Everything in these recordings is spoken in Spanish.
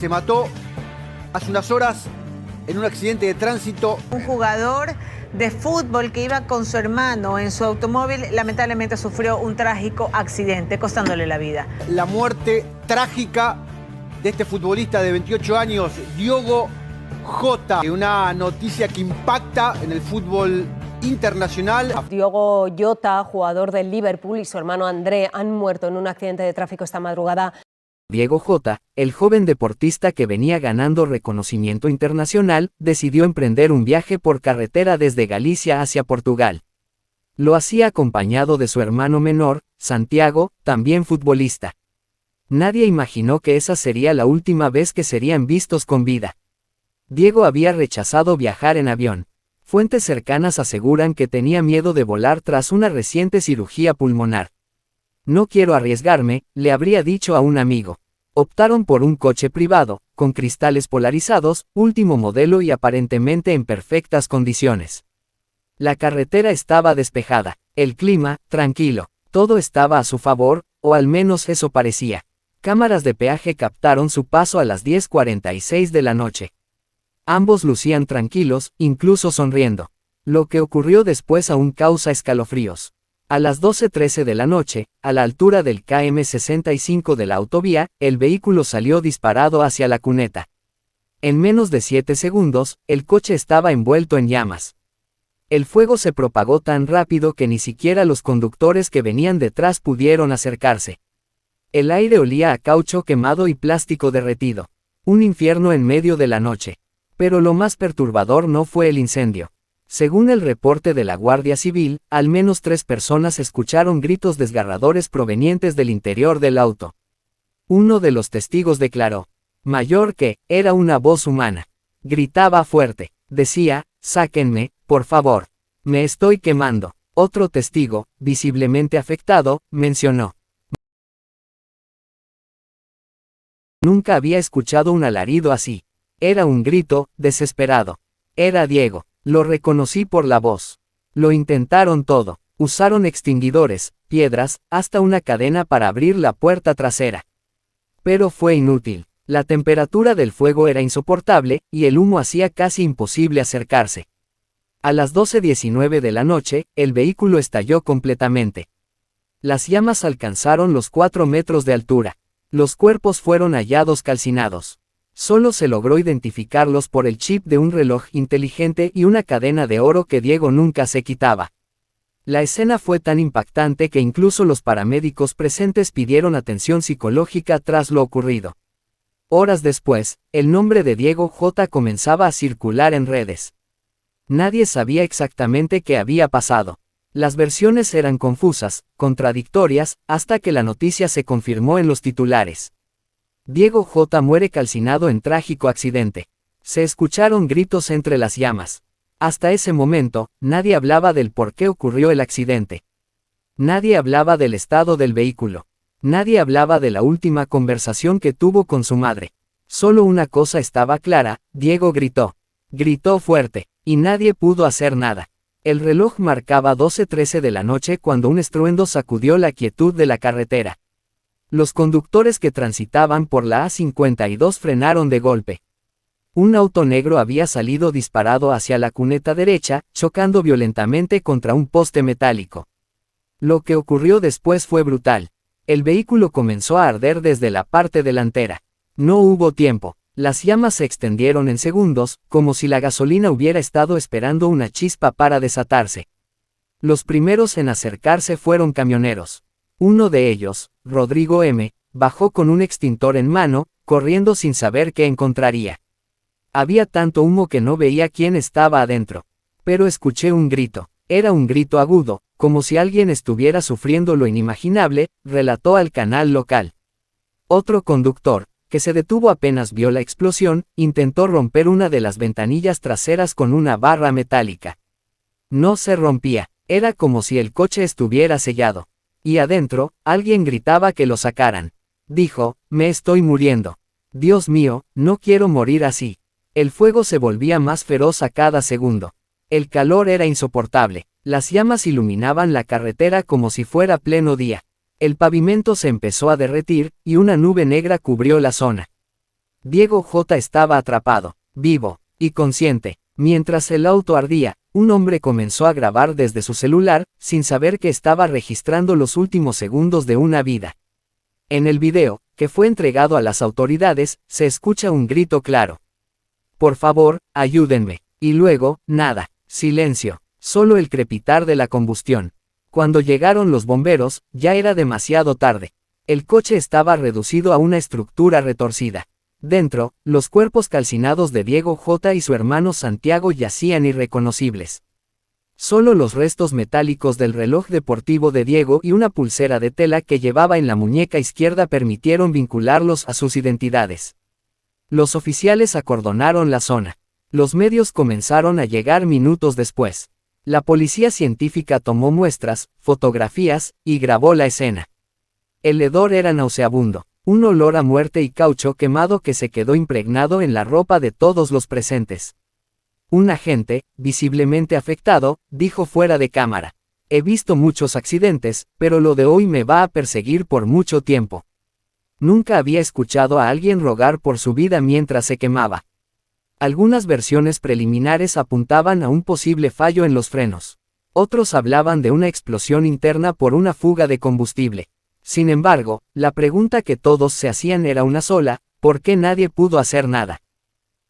Se mató hace unas horas en un accidente de tránsito. Un jugador de fútbol que iba con su hermano en su automóvil lamentablemente sufrió un trágico accidente, costándole la vida. La muerte trágica de este futbolista de 28 años, Diogo Jota. Una noticia que impacta en el fútbol internacional. Diogo Jota, jugador del Liverpool, y su hermano André han muerto en un accidente de tráfico esta madrugada. Diego Jota, el joven deportista que venía ganando reconocimiento internacional, decidió emprender un viaje por carretera desde Galicia hacia Portugal. Lo hacía acompañado de su hermano menor, Santiago, también futbolista. Nadie imaginó que esa sería la última vez que serían vistos con vida. Diego había rechazado viajar en avión. Fuentes cercanas aseguran que tenía miedo de volar tras una reciente cirugía pulmonar. No quiero arriesgarme, le habría dicho a un amigo. Optaron por un coche privado, con cristales polarizados, último modelo y aparentemente en perfectas condiciones. La carretera estaba despejada, el clima, tranquilo, todo estaba a su favor, o al menos eso parecía. Cámaras de peaje captaron su paso a las 10:46 de la noche. Ambos lucían tranquilos, incluso sonriendo. Lo que ocurrió después aún causa escalofríos. A las 12:13 de la noche, a la altura del km 65 de la autovía, el vehículo salió disparado hacia la cuneta. En menos de 7 segundos, el coche estaba envuelto en llamas. El fuego se propagó tan rápido que ni siquiera los conductores que venían detrás pudieron acercarse. El aire olía a caucho quemado y plástico derretido. Un infierno en medio de la noche. Pero lo más perturbador no fue el incendio. Según el reporte de la Guardia Civil, al menos 3 personas escucharon gritos desgarradores provenientes del interior del auto. Uno de los testigos declaró, mayor que, era una voz humana. Gritaba fuerte, decía, sáquenme, por favor. Me estoy quemando. Otro testigo, visiblemente afectado, mencionó. Nunca había escuchado un alarido así. Era un grito, desesperado. Era Diego. Lo reconocí por la voz. Lo intentaron todo. Usaron extinguidores, piedras, hasta una cadena para abrir la puerta trasera. Pero fue inútil. La temperatura del fuego era insoportable, y el humo hacía casi imposible acercarse. A las 12:19 de la noche, el vehículo estalló completamente. Las llamas alcanzaron los 4 metros de altura. Los cuerpos fueron hallados calcinados. Solo se logró identificarlos por el chip de un reloj inteligente y una cadena de oro que Diego nunca se quitaba. La escena fue tan impactante que incluso los paramédicos presentes pidieron atención psicológica tras lo ocurrido. Horas después, el nombre de Diego Jota comenzaba a circular en redes. Nadie sabía exactamente qué había pasado. Las versiones eran confusas, contradictorias, hasta que la noticia se confirmó en los titulares. Diego Jota muere calcinado en trágico accidente. Se escucharon gritos entre las llamas. Hasta ese momento, nadie hablaba del por qué ocurrió el accidente. Nadie hablaba del estado del vehículo. Nadie hablaba de la última conversación que tuvo con su madre. Solo una cosa estaba clara, Diego gritó. Gritó fuerte, y nadie pudo hacer nada. El reloj marcaba 12:13 de la noche cuando un estruendo sacudió la quietud de la carretera. Los conductores que transitaban por la A52 frenaron de golpe. Un auto negro había salido disparado hacia la cuneta derecha, chocando violentamente contra un poste metálico. Lo que ocurrió después fue brutal. El vehículo comenzó a arder desde la parte delantera. No hubo tiempo. Las llamas se extendieron en segundos, como si la gasolina hubiera estado esperando una chispa para desatarse. Los primeros en acercarse fueron camioneros. Uno de ellos, Rodrigo M., bajó con un extintor en mano, corriendo sin saber qué encontraría. Había tanto humo que no veía quién estaba adentro. Pero escuché un grito. Era un grito agudo, como si alguien estuviera sufriendo lo inimaginable, relató al canal local. Otro conductor, que se detuvo apenas vio la explosión, intentó romper una de las ventanillas traseras con una barra metálica. No se rompía. Era como si el coche estuviera sellado. Y adentro, alguien gritaba que lo sacaran. Dijo, me estoy muriendo. Dios mío, no quiero morir así. El fuego se volvía más feroz a cada segundo. El calor era insoportable. Las llamas iluminaban la carretera como si fuera pleno día. El pavimento se empezó a derretir, y una nube negra cubrió la zona. Diego J. estaba atrapado, vivo y consciente. Mientras el auto ardía, un hombre comenzó a grabar desde su celular, sin saber que estaba registrando los últimos segundos de una vida. En el video, que fue entregado a las autoridades, se escucha un grito claro. Por favor, ayúdenme. Y luego, nada, silencio, solo el crepitar de la combustión. Cuando llegaron los bomberos, ya era demasiado tarde. El coche estaba reducido a una estructura retorcida. Dentro, los cuerpos calcinados de Diego J. y su hermano Santiago yacían irreconocibles. Solo los restos metálicos del reloj deportivo de Diego y una pulsera de tela que llevaba en la muñeca izquierda permitieron vincularlos a sus identidades. Los oficiales acordonaron la zona. Los medios comenzaron a llegar minutos después. La policía científica tomó muestras, fotografías, y grabó la escena. El hedor era nauseabundo. Un olor a muerte y caucho quemado que se quedó impregnado en la ropa de todos los presentes. Un agente, visiblemente afectado, dijo fuera de cámara: "He visto muchos accidentes, pero lo de hoy me va a perseguir por mucho tiempo". Nunca había escuchado a alguien rogar por su vida mientras se quemaba. Algunas versiones preliminares apuntaban a un posible fallo en los frenos. Otros hablaban de una explosión interna por una fuga de combustible. Sin embargo, la pregunta que todos se hacían era una sola: ¿por qué nadie pudo hacer nada?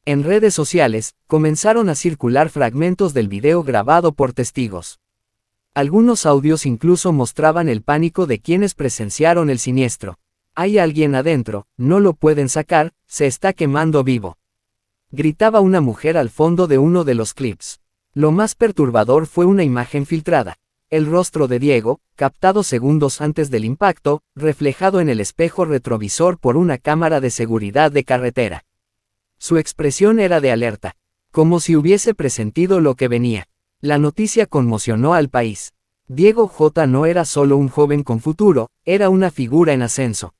En redes sociales, comenzaron a circular fragmentos del video grabado por testigos. Algunos audios incluso mostraban el pánico de quienes presenciaron el siniestro. "Hay alguien adentro, no lo pueden sacar, se está quemando vivo", gritaba una mujer al fondo de uno de los clips. Lo más perturbador fue una imagen filtrada. El rostro de Diego, captado segundos antes del impacto, reflejado en el espejo retrovisor por una cámara de seguridad de carretera. Su expresión era de alerta, como si hubiese presentido lo que venía. La noticia conmocionó al país. Diego J. no era solo un joven con futuro, era una figura en ascenso.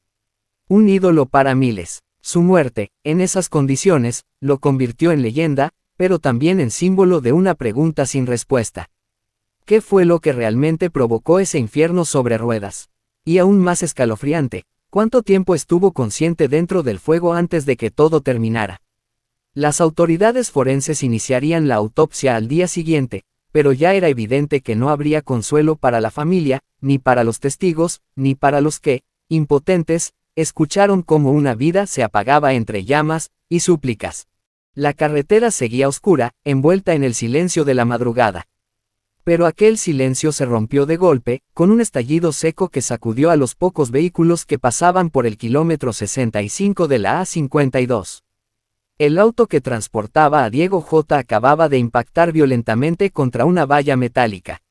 Un ídolo para miles. Su muerte, en esas condiciones, lo convirtió en leyenda, pero también en símbolo de una pregunta sin respuesta. ¿Qué fue lo que realmente provocó ese infierno sobre ruedas? Y aún más escalofriante, ¿cuánto tiempo estuvo consciente dentro del fuego antes de que todo terminara? Las autoridades forenses iniciarían la autopsia al día siguiente, pero ya era evidente que no habría consuelo para la familia, ni para los testigos, ni para los que, impotentes, escucharon cómo una vida se apagaba entre llamas y súplicas. La carretera seguía oscura, envuelta en el silencio de la madrugada. Pero aquel silencio se rompió de golpe, con un estallido seco que sacudió a los pocos vehículos que pasaban por el kilómetro 65 de la A52. El auto que transportaba a Diego J. acababa de impactar violentamente contra una valla metálica.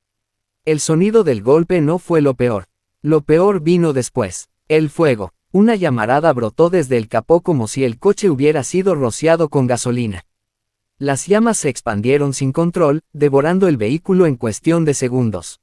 El sonido del golpe no fue lo peor. Lo peor vino después. El fuego. Una llamarada brotó desde el capó como si el coche hubiera sido rociado con gasolina. Las llamas se expandieron sin control, devorando el vehículo en cuestión de segundos.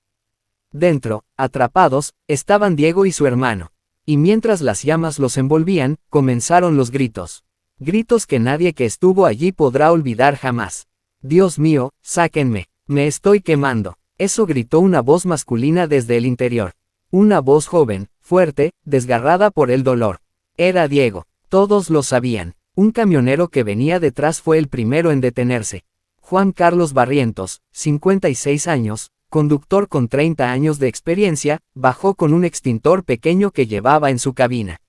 Dentro, atrapados, estaban Diego y su hermano. Y mientras las llamas los envolvían, comenzaron los gritos. Gritos que nadie que estuvo allí podrá olvidar jamás. «Dios mío, sáquenme, me estoy quemando». Eso gritó una voz masculina desde el interior. Una voz joven, fuerte, desgarrada por el dolor. Era Diego. Todos lo sabían. Un camionero que venía detrás fue el primero en detenerse. Juan Carlos Barrientos, 56 años, conductor con 30 años de experiencia, bajó con un extintor pequeño que llevaba en su cabina.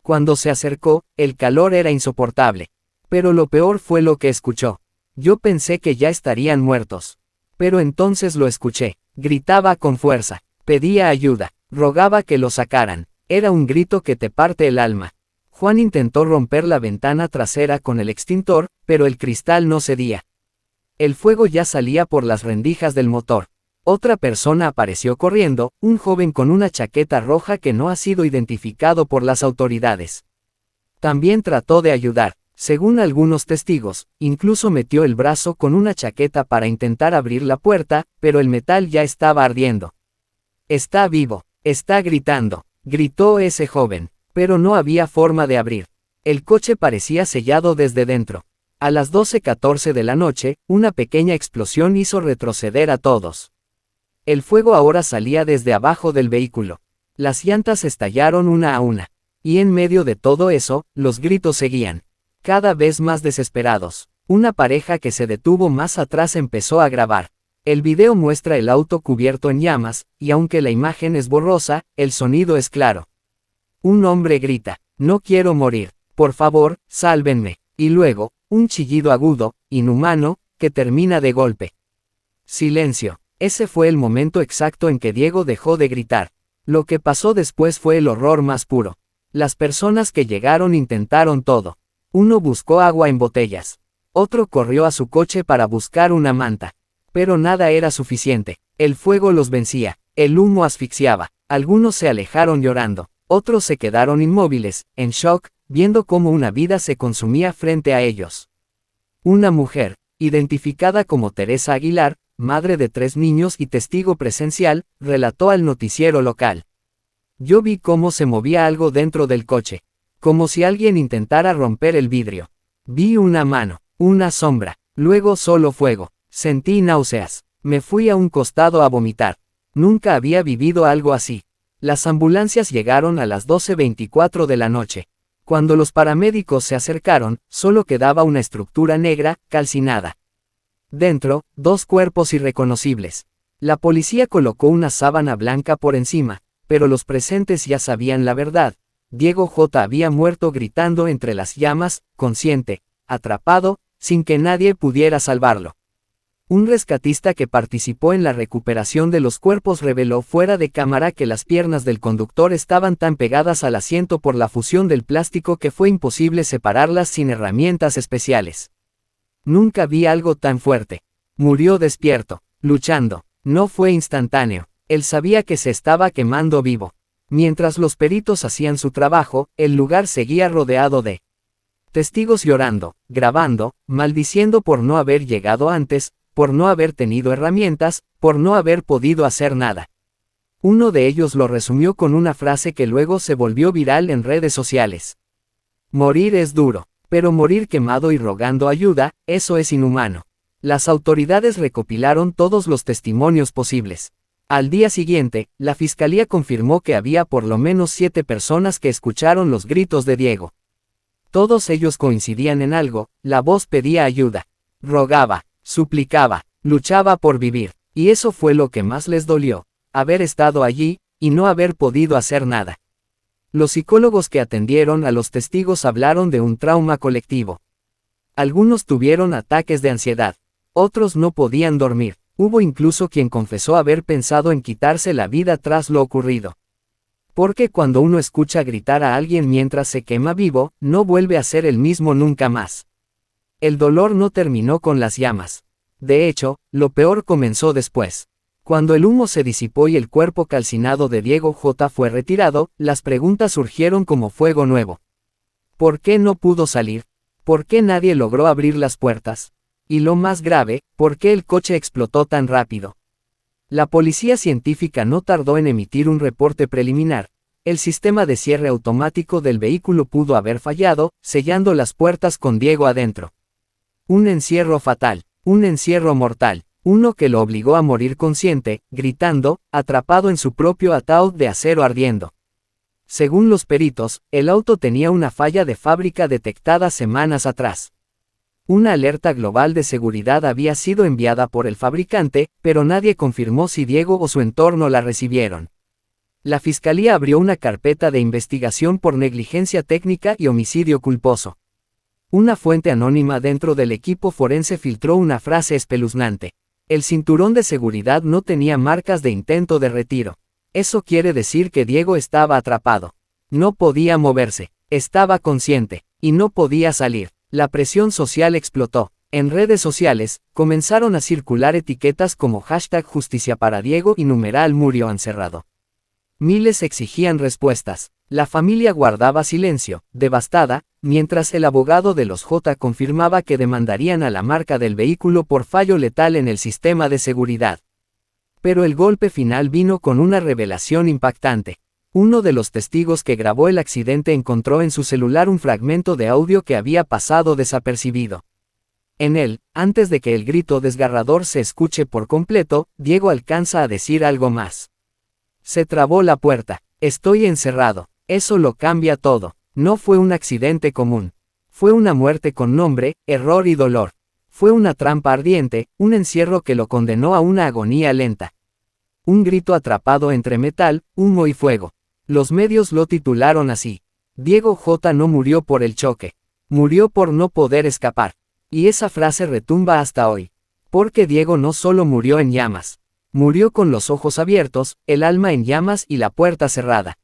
Cuando se acercó, el calor era insoportable. Pero lo peor fue lo que escuchó. Yo pensé que ya estarían muertos. Pero entonces lo escuché. Gritaba con fuerza. Pedía ayuda. Rogaba que lo sacaran. Era un grito que te parte el alma. Juan intentó romper la ventana trasera con el extintor, pero el cristal no cedía. El fuego ya salía por las rendijas del motor. Otra persona apareció corriendo, un joven con una chaqueta roja que no ha sido identificado por las autoridades. También trató de ayudar. Según algunos testigos, incluso metió el brazo con una chaqueta para intentar abrir la puerta, pero el metal ya estaba ardiendo. «Está vivo, está gritando», gritó ese joven. Pero no había forma de abrir. El coche parecía sellado desde dentro. A las 12:14 de la noche, una pequeña explosión hizo retroceder a todos. El fuego ahora salía desde abajo del vehículo. Las llantas estallaron una a una. Y en medio de todo eso, los gritos seguían. cada vez más desesperados. Una pareja que se detuvo más atrás empezó a grabar. El video muestra el auto cubierto en llamas, y aunque la imagen es borrosa, el sonido es claro. Un hombre grita, "No quiero morir, por favor, sálvenme", y luego, un chillido agudo, inhumano, que termina de golpe. Silencio. Ese fue el momento exacto en que Diego dejó de gritar. Lo que pasó después fue el horror más puro. Las personas que llegaron intentaron todo. Uno buscó agua en botellas. Otro corrió a su coche para buscar una manta. Pero nada era suficiente. El fuego los vencía. El humo asfixiaba. Algunos se alejaron llorando. Otros se quedaron inmóviles, en shock, viendo cómo una vida se consumía frente a ellos. Una mujer, identificada como Teresa Aguilar, madre de 3 niños y testigo presencial, relató al noticiero local. "Yo vi cómo se movía algo dentro del coche, como si alguien intentara romper el vidrio. Vi una mano, una sombra, luego solo fuego. Sentí náuseas. Me fui a un costado a vomitar. Nunca había vivido algo así". Las ambulancias llegaron a las 12:24 de la noche. Cuando los paramédicos se acercaron, solo quedaba una estructura negra, calcinada. Dentro, 2 cuerpos irreconocibles. La policía colocó una sábana blanca por encima, pero los presentes ya sabían la verdad. Diego J. había muerto gritando entre las llamas, consciente, atrapado, sin que nadie pudiera salvarlo. Un rescatista que participó en la recuperación de los cuerpos reveló fuera de cámara que las piernas del conductor estaban tan pegadas al asiento por la fusión del plástico que fue imposible separarlas sin herramientas especiales. "Nunca vi algo tan fuerte. Murió despierto, luchando. No fue instantáneo. Él sabía que se estaba quemando vivo". Mientras los peritos hacían su trabajo, el lugar seguía rodeado de testigos llorando, grabando, maldiciendo por no haber llegado antes, por no haber tenido herramientas, por no haber podido hacer nada. Uno de ellos lo resumió con una frase que luego se volvió viral en redes sociales. "Morir es duro, pero morir quemado y rogando ayuda, eso es inhumano". Las autoridades recopilaron todos los testimonios posibles. Al día siguiente, la fiscalía confirmó que había por lo menos 7 personas que escucharon los gritos de Diego. Todos ellos coincidían en algo: la voz pedía ayuda, rogaba, suplicaba, luchaba por vivir, y eso fue lo que más les dolió, haber estado allí, y no haber podido hacer nada. Los psicólogos que atendieron a los testigos hablaron de un trauma colectivo. Algunos tuvieron ataques de ansiedad, otros no podían dormir, hubo incluso quien confesó haber pensado en quitarse la vida tras lo ocurrido. Porque cuando uno escucha gritar a alguien mientras se quema vivo, no vuelve a ser el mismo nunca más. El dolor no terminó con las llamas. De hecho, lo peor comenzó después. Cuando el humo se disipó y el cuerpo calcinado de Diego J. fue retirado, las preguntas surgieron como fuego nuevo. ¿Por qué no pudo salir? ¿Por qué nadie logró abrir las puertas? Y lo más grave, ¿por qué el coche explotó tan rápido? La policía científica no tardó en emitir un reporte preliminar. El sistema de cierre automático del vehículo pudo haber fallado, sellando las puertas con Diego adentro. Un encierro fatal, un encierro mortal, uno que lo obligó a morir consciente, gritando, atrapado en su propio ataúd de acero ardiendo. Según los peritos, el auto tenía una falla de fábrica detectada semanas atrás. Una alerta global de seguridad había sido enviada por el fabricante, pero nadie confirmó si Diego o su entorno la recibieron. La fiscalía abrió una carpeta de investigación por negligencia técnica y homicidio culposo. Una fuente anónima dentro del equipo forense filtró una frase espeluznante. El cinturón de seguridad no tenía marcas de intento de retiro. Eso quiere decir que Diego estaba atrapado. No podía moverse, estaba consciente, y no podía salir. La presión social explotó. En redes sociales, comenzaron a circular etiquetas como #Justicia para Diego y numeral murió encerrado. Miles exigían respuestas. La familia guardaba silencio, devastada, mientras el abogado de los J confirmaba que demandarían a la marca del vehículo por fallo letal en el sistema de seguridad. Pero el golpe final vino con una revelación impactante. Uno de los testigos que grabó el accidente encontró en su celular un fragmento de audio que había pasado desapercibido. En él, antes de que el grito desgarrador se escuche por completo, Diego alcanza a decir algo más. Se trabó la puerta. Estoy encerrado. Eso lo cambia todo. No fue un accidente común. Fue una muerte con nombre, error y dolor. Fue una trampa ardiente, un encierro que lo condenó a una agonía lenta. Un grito atrapado entre metal, humo y fuego. Los medios lo titularon así. Diego J. no murió por el choque. Murió por no poder escapar. Y esa frase retumba hasta hoy. Porque Diego no solo murió en llamas. Murió con los ojos abiertos, el alma en llamas y la puerta cerrada.